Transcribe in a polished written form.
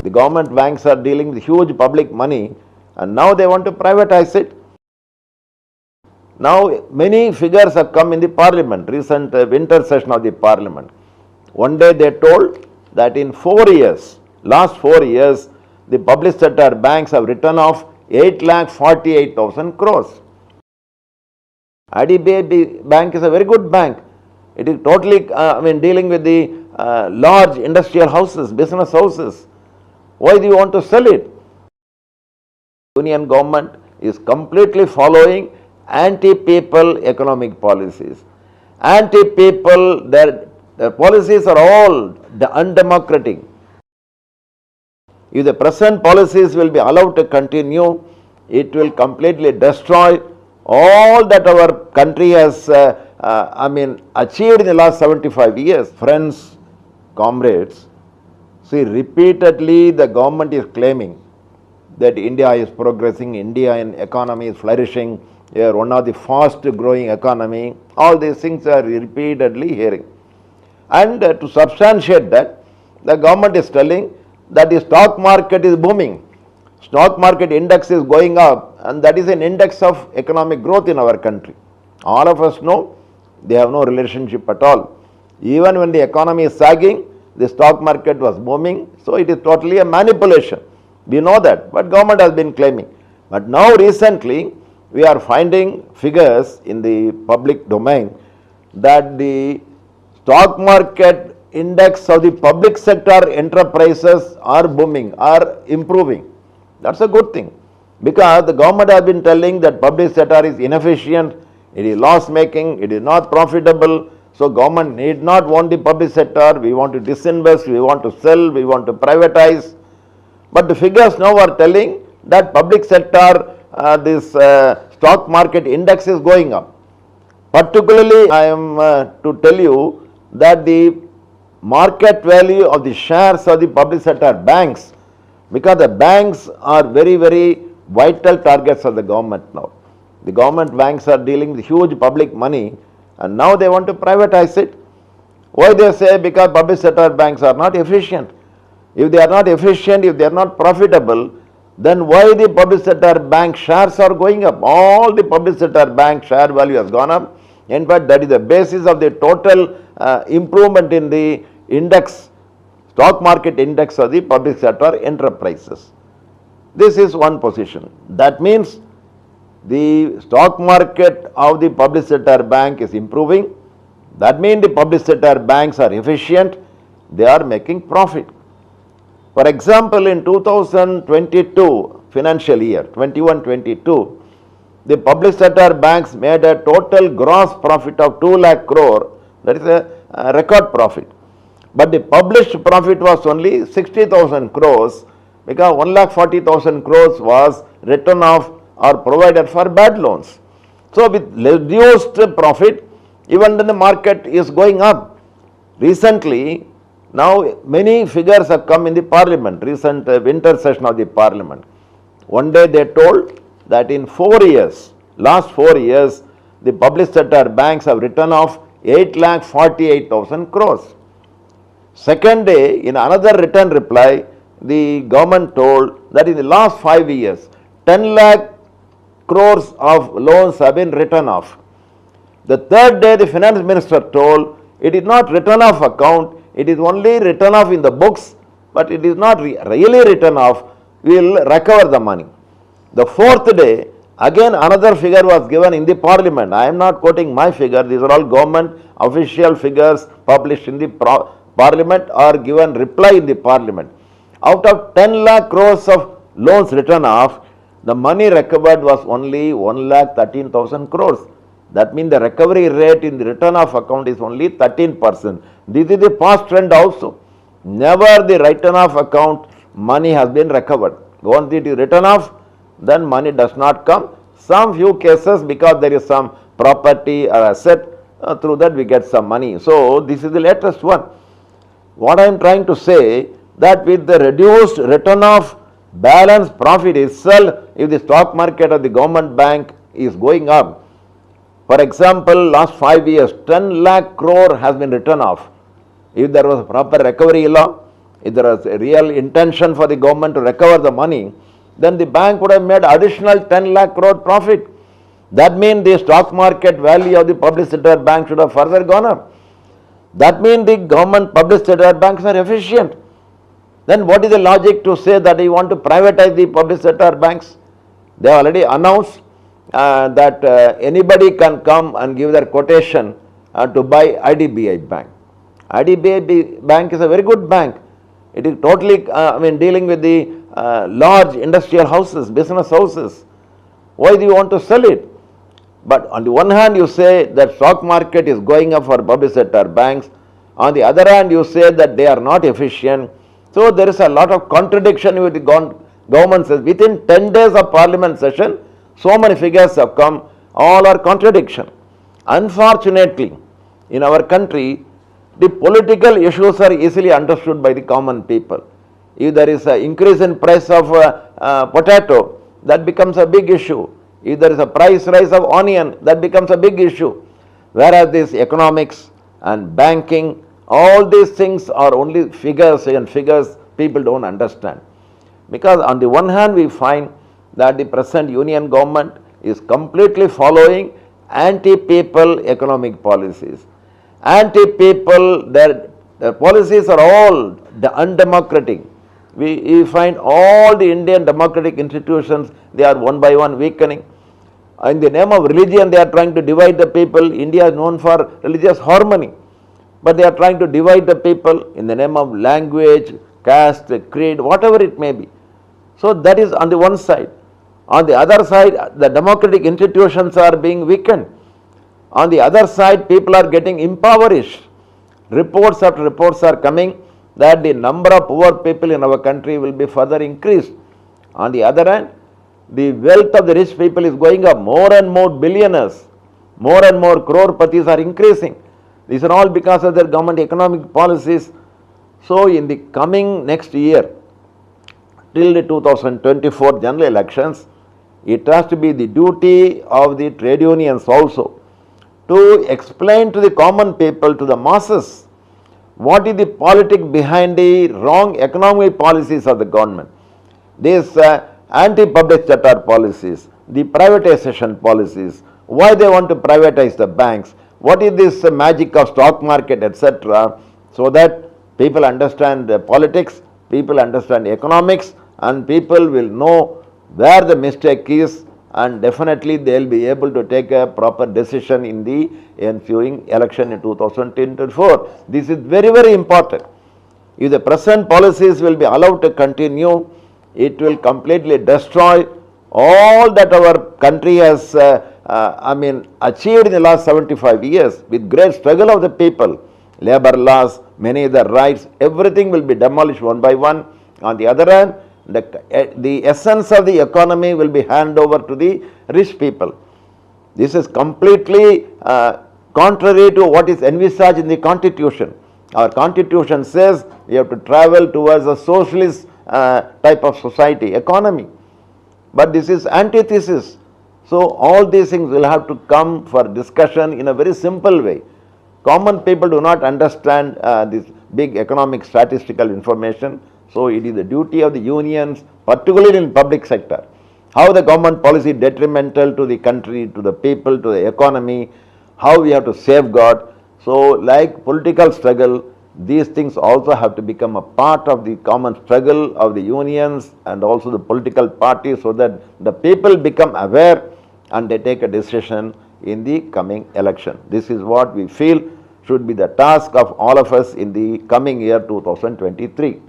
The government banks are dealing with huge public money and now they want to privatize it. Now many figures have come in the parliament, recent winter session of the parliament. One day they told that in 4 years, last 4 years, the public sector banks have written off 8,48,000 crores. IDBI Bank is a very good bank. It is totally, dealing with the large industrial houses, business houses. Why do you want to sell it? Union government is completely following anti-people economic policies. Anti-people, their policies are all undemocratic. If the present policies will be allowed to continue, it will completely destroy all that our country has achieved in the last 75 years. Friends, comrades, see, repeatedly the government is claiming that India is progressing, Indian economy is flourishing, we are one of the fast growing economy. All these things are repeatedly hearing. And to substantiate that, the government is telling that the stock market is booming. Stock market index is going up, and that is an index of economic growth in our country. All of us know they have no relationship at all. Even when the economy is sagging, the stock market was booming, so it is totally a manipulation. We know that, but government has been claiming. But now recently, we are finding figures in the public domain that the stock market index of the public sector enterprises are booming, are improving. That's a good thing, because the government has been telling that public sector is inefficient, it is loss making, it is not profitable, so government need not want the public sector, we want to disinvest, we want to sell, we want to privatize. But the figures now are telling that public sector, this stock market index is going up. Particularly, I am to tell you that the market value of the shares of the public sector banks, because the banks are very, very vital targets of the government now. The government banks are dealing with huge public money and now they want to privatize it. Why they say? Because public sector banks are not efficient. If they are not efficient, if they are not profitable, then why the public sector bank shares are going up? All the public sector bank share value has gone up. In fact, that is the basis of the total improvement in the index, stock market index of the public sector enterprises. This is one position. That means the stock market of the public sector bank is improving. That means the public sector banks are efficient, they are making profit. For example, in 2022 financial year, 21-22, the public sector banks made a total gross profit of 2 lakh crore, that is a record profit. But the published profit was only 60,000 crores, because 1,40,000 crores was written off or provided for bad loans. So with reduced profit, even when the market is going up. Recently, now many figures have come in the parliament, recent winter session of the parliament. One day they told that in 4 years, last 4 years, the public sector banks have written off 8,48,000 crores. Second day, in another written reply, the government told that in the last 5 years, 10 lakh crores of loans have been written off. The third day, the finance minister told it is not written off account, it is only written off in the books, but it is not really written off, we will recover the money. The fourth day, again another figure was given in the parliament. I am not quoting my figure, these are all government official figures published in the parliament or given reply in the parliament. Out of 10 lakh crores of loans written off, the money recovered was only 1,13,000 crores. That means the recovery rate in the written off account is only 13%. This is the past trend also. Never the written off account money has been recovered. Once it is written off, then money does not come. Some few cases, because there is some property or asset, through that we get some money. So this is the latest one. What I am trying to say, that with the reduced written off balance profit itself, if the stock market or the government bank is going up, for example, last 5 years, 10 lakh crore has been written off. If there was a proper recovery law, if there was a real intention for the government to recover the money, then the bank would have made additional 10 lakh crore profit. That means the stock market value of the public sector bank should have further gone up. That means the government public sector banks are efficient. Then what is the logic to say that you want to privatize the public sector banks? They already announced that anybody can come and give their quotation to buy IDBI Bank. IDBI Bank is a very good bank. It is totally, dealing with the large industrial houses, business houses. Why do you want to sell it? But on the one hand, you say that stock market is going up for public sector banks. On the other hand, you say that they are not efficient. So there is a lot of contradiction with the government says. Within 10 days of parliament session, so many figures have come, all are contradiction. Unfortunately, in our country, the political issues are easily understood by the common people. If there is an increase in price of potato, that becomes a big issue. If there is a price rise of onion, that becomes a big issue. Whereas this economics and banking, all these things are only figures, and figures people don't understand. Because on the one hand, we find that the present union government is completely following anti-people economic policies. Anti-people, their policies are all undemocratic. We find all the Indian democratic institutions, they are one by one weakening. In the name of religion, they are trying to divide the people. India is known for religious harmony. But they are trying to divide the people in the name of language, caste, creed, whatever it may be. So that is on the one side. On the other side, the democratic institutions are being weakened. On the other side, people are getting impoverished. Reports after reports are coming that the number of poor people in our country will be further increased. On the other hand, the wealth of the rich people is going up. More and more billionaires, more and more crore-patis are increasing. These are all because of their government economic policies. So in the coming next year, till the 2024 general elections, it has to be the duty of the trade unions also to explain to the common people, to the masses, what is the politics behind the wrong economic policies of the government. These anti-public sector policies, the privatization policies, why they want to privatize the banks, what is this magic of stock market, etc., so that people understand politics, people understand economics, and people will know where the mistake is, and definitely they will be able to take a proper decision in the ensuing election in 2024. This is very, very important. If the present policies will be allowed to continue, it will completely destroy all that our country has achieved in the last 75 years with great struggle of the people. Labor laws, many other rights, everything will be demolished one by one. On the other hand, the essence of the economy will be handed over to the rich people. This is completely contrary to what is envisaged in the Constitution. Our Constitution says we have to travel towards a socialist type of society, economy. But this is antithesis. So all these things will have to come for discussion in a very simple way. Common people do not understand this big economic statistical information. So it is the duty of the unions, particularly in public sector, how the government policy detrimental to the country, to the people, to the economy, how we have to safeguard. So like political struggle, these things also have to become a part of the common struggle of the unions and also the political parties, so that the people become aware and they take a decision in the coming election. This is what we feel should be the task of all of us in the coming year 2023.